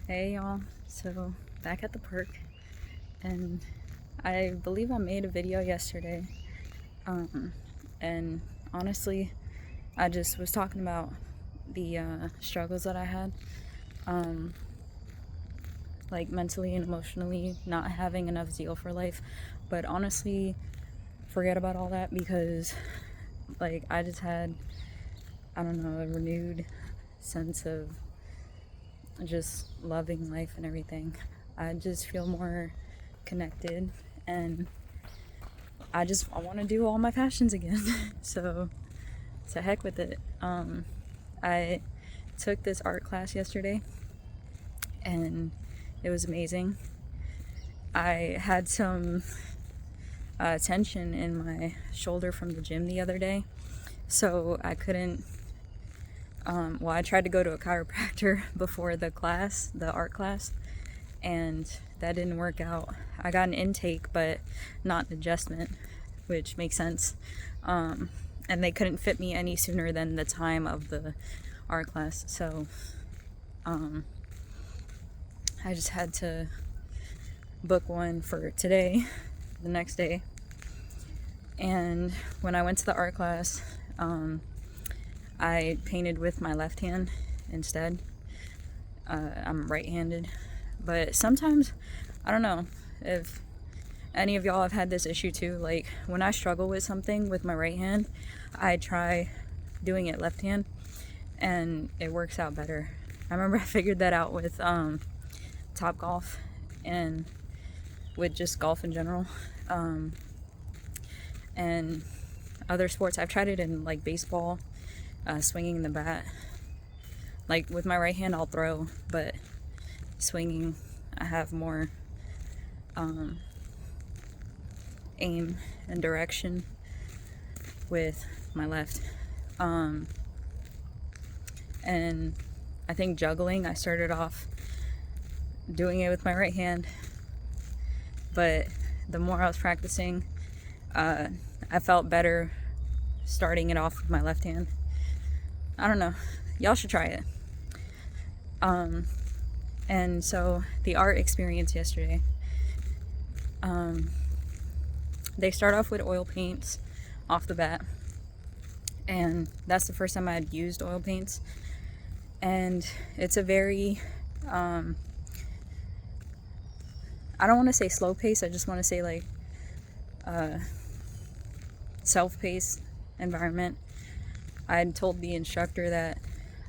Hey y'all, so back at the park, and I believe I made a video yesterday, and honestly, I just was talking about the struggles that I had, like mentally and emotionally, not having enough zeal for life, but honestly, forget about all that because, like, I just had, I don't know, a renewed sense of just loving life and everything. I just feel more connected, and I want to do all my passions again. So to heck with it. I took this art class yesterday and it was amazing. I had some tension in my shoulder from the gym the other day, so I couldn't. I tried to go to a chiropractor before the art class, and that didn't work out. I got an intake, but not an adjustment, which makes sense. And they couldn't fit me any sooner than the time of the art class, so I just had to book one for today, the next day. And when I went to the art class, I painted with my left hand instead. I'm right-handed, but sometimes, I don't know if any of y'all have had this issue too. Like, when I struggle with something with my right hand, I try doing it left hand and it works out better. I remember I figured that out with Topgolf and with just golf in general, and other sports. I've tried it in like baseball, swinging the bat. Like with my right hand I'll throw, but swinging I have more aim and direction with my left. And I think juggling, I started off doing it with my right hand, but the more I was practicing, I felt better starting it off with my left hand. I don't know, y'all should try it. And so the art experience yesterday, they start off with oil paints off the bat, and that's the first time I had used oil paints, and it's a very I don't want to say slow pace, I just want to say like self-paced environment. I had told the instructor that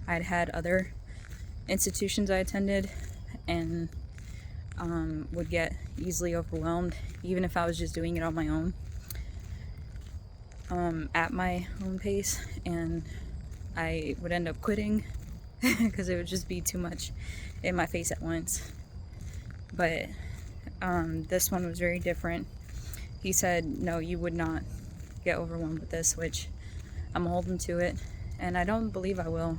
I'd had other institutions I attended and would get easily overwhelmed even if I was just doing it on my own, at my own pace, and I would end up quitting because it would just be too much in my face at once. But this one was very different. He said, no, you would not get overwhelmed with this, which I'm holding to it, and I don't believe I will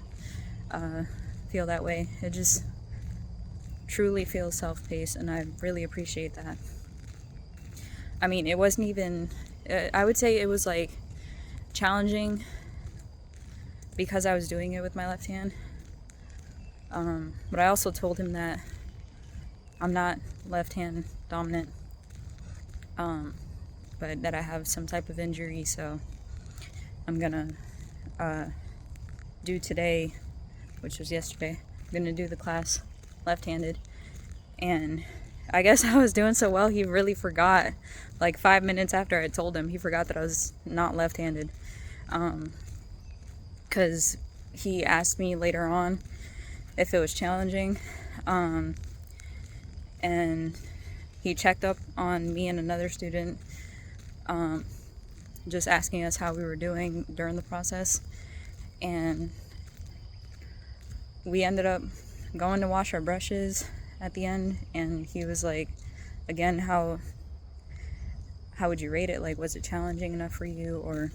feel that way. It just truly feels self-paced, and I really appreciate that. I mean, it wasn't even, I would say it was like challenging because I was doing it with my left hand. But I also told him that I'm not left hand dominant, but that I have some type of injury, so I'm gonna do today, which was yesterday, I'm gonna do the class left-handed. And I guess I was doing so well, he really forgot, like 5 minutes after I told him, he forgot that I was not left-handed, because he asked me later on if it was challenging, and he checked up on me and another student, just asking us how we were doing during the process, and we ended up going to wash our brushes at the end, and he was like, again, how would you rate it? Like, was it challenging enough for you or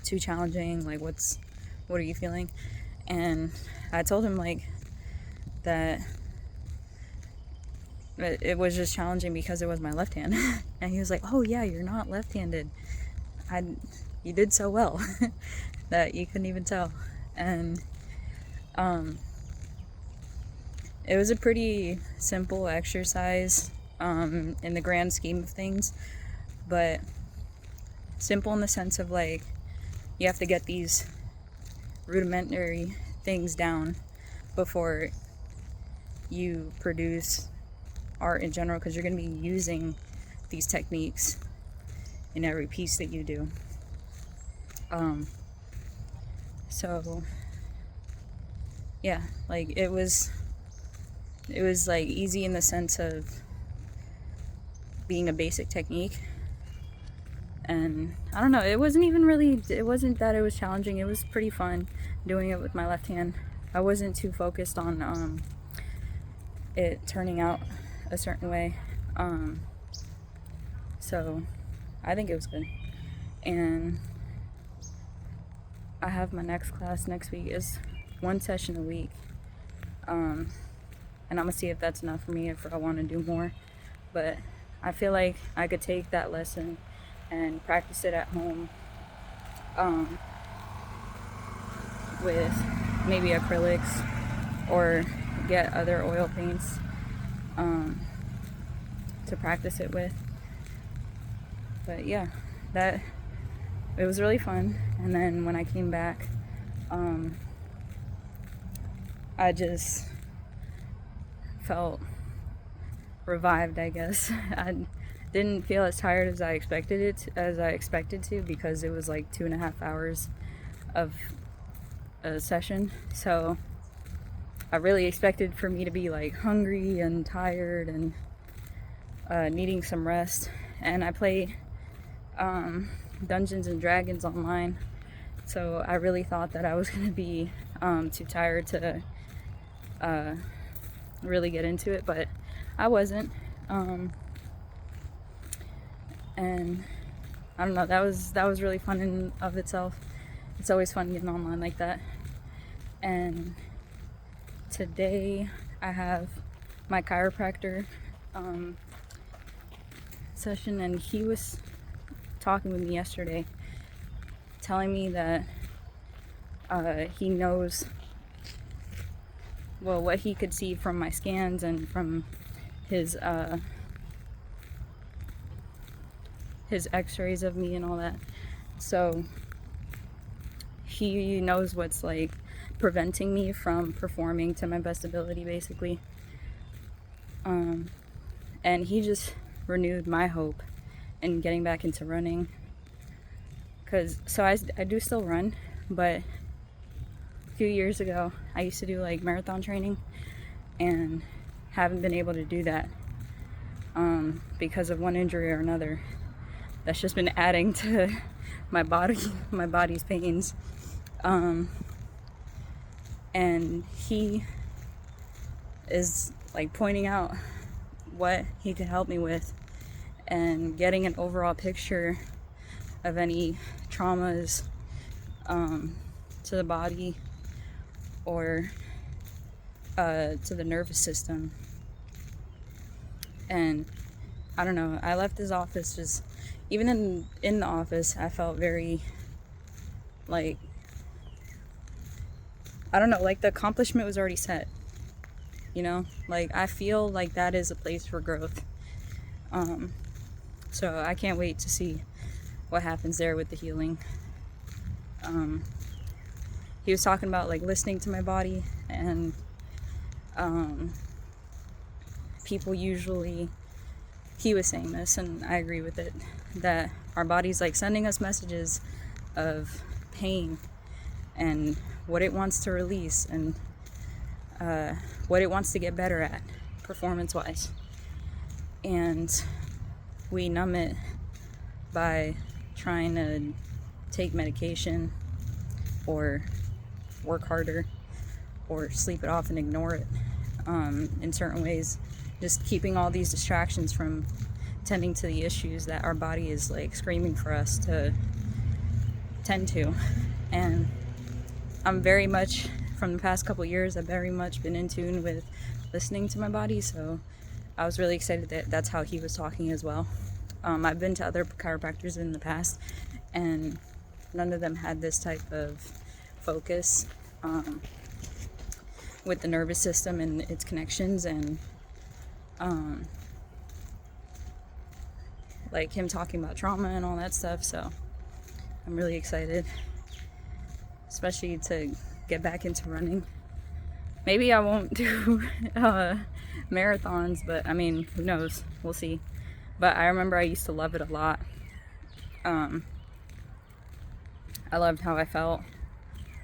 too challenging? Like, what are you feeling? And I told him like that it was just challenging because it was my left hand. And he was like, oh yeah, you're not left-handed. You did so well that you couldn't even tell. And it was a pretty simple exercise in the grand scheme of things, but simple in the sense of like you have to get these rudimentary things down before you produce art in general, because you're going to be using these techniques in every piece that you do. So yeah, like it was like easy in the sense of being a basic technique, and I don't know, it wasn't that it was challenging. It was pretty fun doing it with my left hand. I wasn't too focused on it turning out a certain way, so I think it was good. And I have my next class next week. Is one session a week, and I'm gonna see if that's enough for me, if I want to do more. But I feel like I could take that lesson and practice it at home with maybe acrylics, or get other oil paints to practice it with. But yeah, it was really fun. And then when I came back, I just felt revived, I guess. I didn't feel as tired as I expected to, because it was like 2.5 hours of a session. So I really expected for me to be like hungry and tired and needing some rest. And I play Dungeons and Dragons online, so I really thought that I was gonna be too tired to really get into it, but I wasn't. And I don't know, that was really fun in of itself. It's always fun getting online like that. And today I have my chiropractor session, and he was talking with me yesterday, telling me that he knows, well, what he could see from my scans and from his x-rays of me and all that. So he knows what's like preventing me from performing to my best ability, basically. And he just renewed my hope in getting back into running, so I do still run, but a few years ago I used to do like marathon training, and haven't been able to do that because of one injury or another. That's just been adding to my body's pains. And he is like pointing out what he could help me with, and getting an overall picture of any traumas to the body or to the nervous system. And I don't know, I left his office, just even in the office, I felt very like, I don't know, like the accomplishment was already set, you know? Like I feel like that is a place for growth. So I can't wait to see what happens there with the healing. He was talking about like listening to my body, and people usually, he was saying this, and I agree with it, that our body's like sending us messages of pain and what it wants to release, and what it wants to get better at performance-wise. And we numb it by trying to take medication or work harder or sleep it off and ignore it in certain ways, just keeping all these distractions from tending to the issues that our body is like screaming for us to tend to. And I'm very much, from the past couple years, I've very much been in tune with listening to my body, so I was really excited that that's how he was talking as well. I've been to other chiropractors in the past, and none of them had this type of focus. with the nervous system and its connections, and like him talking about trauma and all that stuff. So I'm really excited, especially to get back into running. Maybe I won't do marathons, but I mean, who knows? We'll see. But I remember I used to love it a lot. I loved how I felt.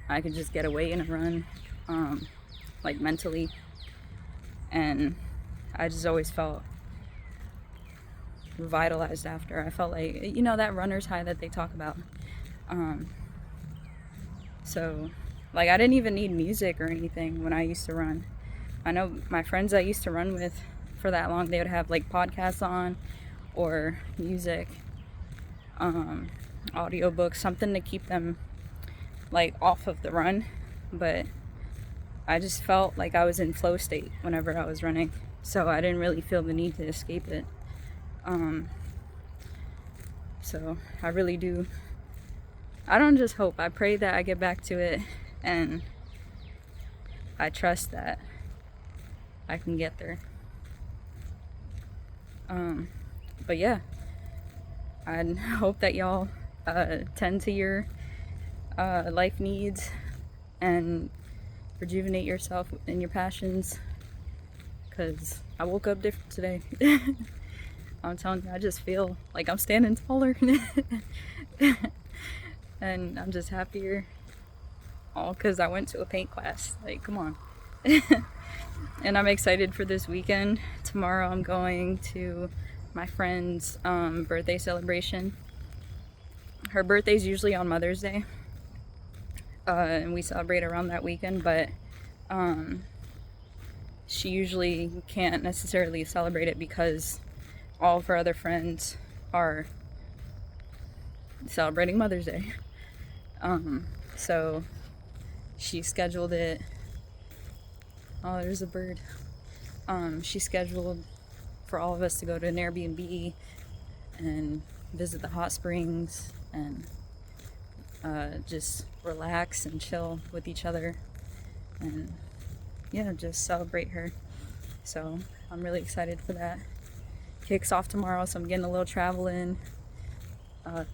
I could just get away in a run, like mentally. And I just always felt revitalized after. I felt like, you know, that runner's high that they talk about. So, like, I didn't even need music or anything when I used to run. I know my friends I used to run with for that long, they would have like podcasts on or music, audiobooks, something to keep them like off of the run. But I just felt like I was in flow state whenever I was running, so I didn't really feel the need to escape it. So I really do, I don't just hope, I pray that I get back to it, and I trust that I can get there. But yeah, I hope that y'all tend to your life needs and rejuvenate yourself and your passions, because I woke up different today. I'm telling you, I just feel like I'm standing taller. And I'm just happier, all because I went to a paint class. Like, come on. And I'm excited for this weekend. Tomorrow I'm going to my friend's birthday celebration. Her birthday's usually on Mother's Day, and we celebrate around that weekend, but she usually can't necessarily celebrate it because all of her other friends are celebrating Mother's Day. So she scheduled it. Oh, there's a bird. She scheduled for all of us to go to an Airbnb and visit the hot springs and just relax and chill with each other, and yeah, just celebrate her. So I'm really excited for that. Kicks off tomorrow, so I'm getting a little travel in. I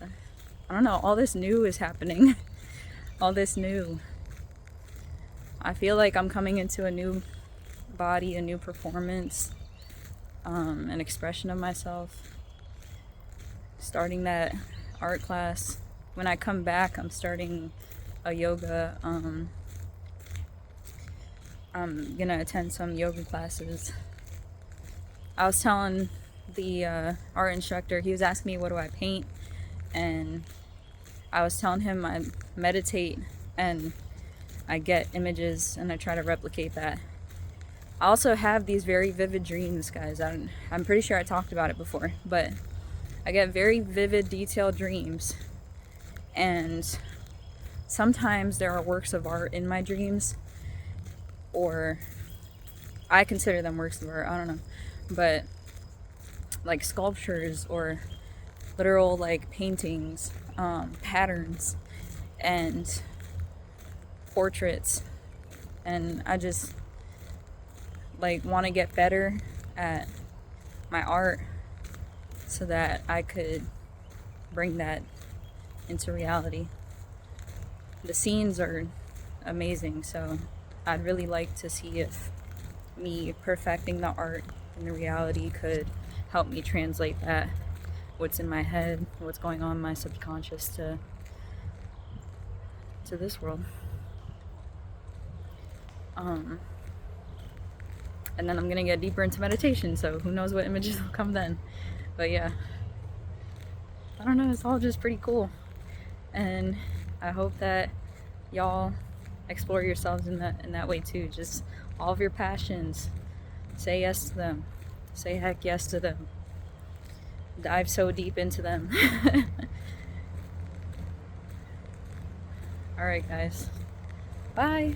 don't know, all this new is happening. All this new. I feel like I'm coming into a new body, a new performance, an expression of myself. Starting that art class. When I come back, I'm starting a yoga. I'm gonna attend some yoga classes. I was telling the art instructor, he was asking me what do I paint, and I was telling him I meditate and I get images and I try to replicate that. I also have these very vivid dreams, guys. I'm pretty sure I talked about it before, but I get very vivid, detailed dreams, and sometimes there are works of art in my dreams, or I consider them works of art, I don't know, but like sculptures or literal like paintings, patterns and portraits, and I just like want to get better at my art so that I could bring that into reality. The scenes are amazing, so I'd really like to see if me perfecting the art in the reality could help me translate that, what's in my head, what's going on in my subconscious, to this world. And then I'm gonna get deeper into meditation, so who knows what images will come then. But yeah, I don't know, it's all just pretty cool, and I hope that y'all explore yourselves in that way too. Just all of your passions, say yes to them, say heck yes to them, dive so deep into them. All right, guys, bye.